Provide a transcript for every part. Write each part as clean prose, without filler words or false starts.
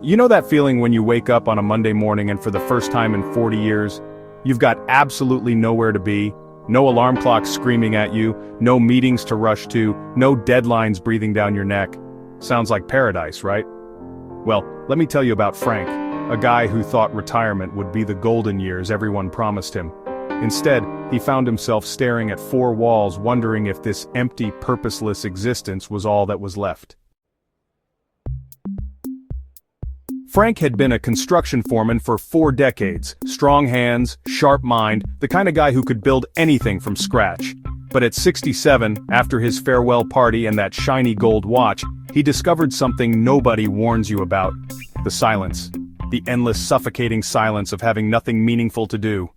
You know that feeling when you wake up on a Monday morning and for the first time in 40 years, you've got absolutely nowhere to be, no alarm clock screaming at you, no meetings to rush to, no deadlines breathing down your neck. Sounds like paradise, right? Well, let me tell you about Frank, a guy who thought retirement would be the golden years everyone promised him. Instead, he found himself staring at four walls, wondering if this empty, purposeless existence was all that was left. Frank had been a construction foreman for 4 decades, strong hands, sharp mind, the kind of guy who could build anything from scratch. But at 67, after his farewell party and that shiny gold watch, he discovered something nobody warns you about: the silence. The endless, suffocating silence of having nothing meaningful to do.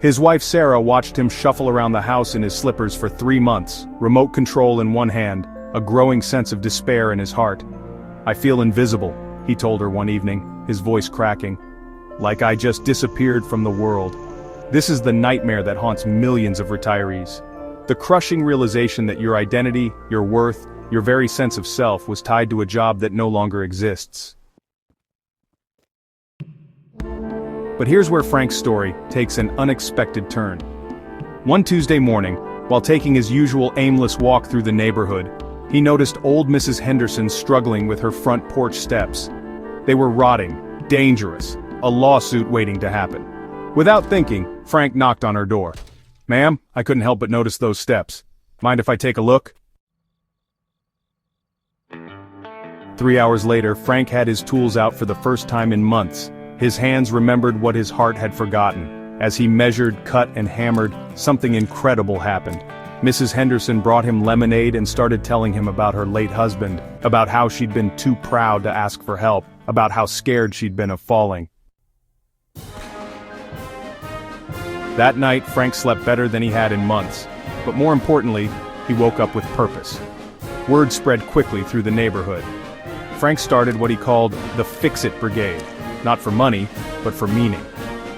His wife Sarah watched him shuffle around the house in his slippers for 3 months, remote control in one hand, a growing sense of despair in his heart. "I feel invisible," he told her one evening, his voice cracking. "Like I just disappeared from the world." This is the nightmare that haunts millions of retirees. The crushing realization that your identity, your worth, your very sense of self was tied to a job that no longer exists. But here's where Frank's story takes an unexpected turn. One Tuesday morning, while taking his usual aimless walk through the neighborhood, he noticed old Mrs. Henderson struggling with her front porch steps. They were rotting, dangerous, a lawsuit waiting to happen. Without thinking, Frank knocked on her door. "Ma'am, I couldn't help but notice those steps. Mind if I take a look?" 3 hours later, Frank had his tools out for the first time in months. His hands remembered what his heart had forgotten. As he measured, cut, and hammered, something incredible happened. Mrs. Henderson brought him lemonade and started telling him about her late husband, about how she'd been too proud to ask for help, about how scared she'd been of falling. That night, Frank slept better than he had in months. But more importantly, he woke up with purpose. Word spread quickly through the neighborhood. Frank started what he called the Fix-It Brigade. Not for money, but for meaning.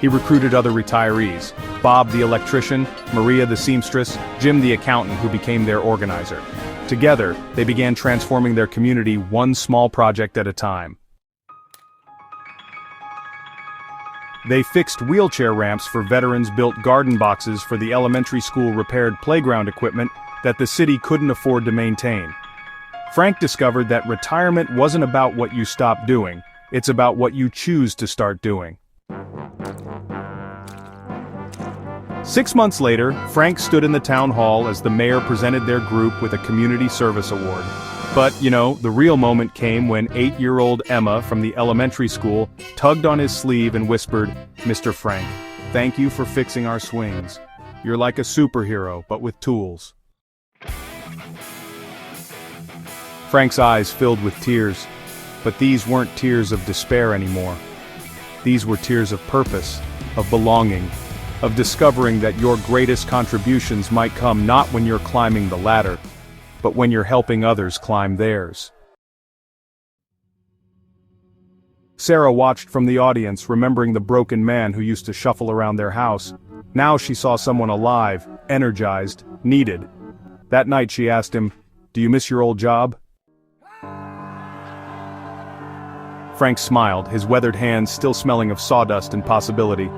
He recruited other retirees: Bob the electrician, Maria the seamstress, Jim the accountant, who became their organizer. Together, they began transforming their community one small project at a time. They fixed wheelchair ramps for veterans, built garden boxes for the elementary school, repaired playground equipment that the city couldn't afford to maintain. Frank discovered that retirement wasn't about what you stop doing, it's about what you choose to start doing. 6 months later, Frank stood in the town hall as the mayor presented their group with a community service award. But, the real moment came when 8-year-old Emma from the elementary school tugged on his sleeve and whispered, "Mr. Frank, thank you for fixing our swings. You're like a superhero, but with tools." Frank's eyes filled with tears, but these weren't tears of despair anymore. These were tears of purpose, of belonging, of discovering that your greatest contributions might come not when you're climbing the ladder, but when you're helping others climb theirs. Sarah watched from the audience, remembering the broken man who used to shuffle around their house. Now she saw someone alive, energized, needed. That night she asked him, "Do you miss your old job?" Frank smiled, his weathered hands still smelling of sawdust and possibility.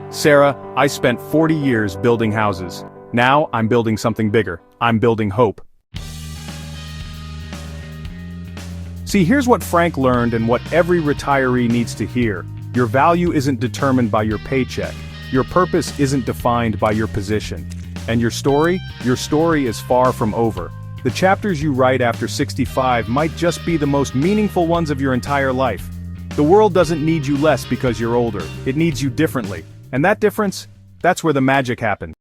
"Sarah, I spent 40 years building houses. Now I'm building something bigger. I'm building hope." See, here's what Frank learned and what every retiree needs to hear. Your value isn't determined by your paycheck. Your purpose isn't defined by your position. And your story is far from over. The chapters you write after 65 might just be the most meaningful ones of your entire life. The world doesn't need you less because you're older. It needs you differently. And that difference, that's where the magic happens.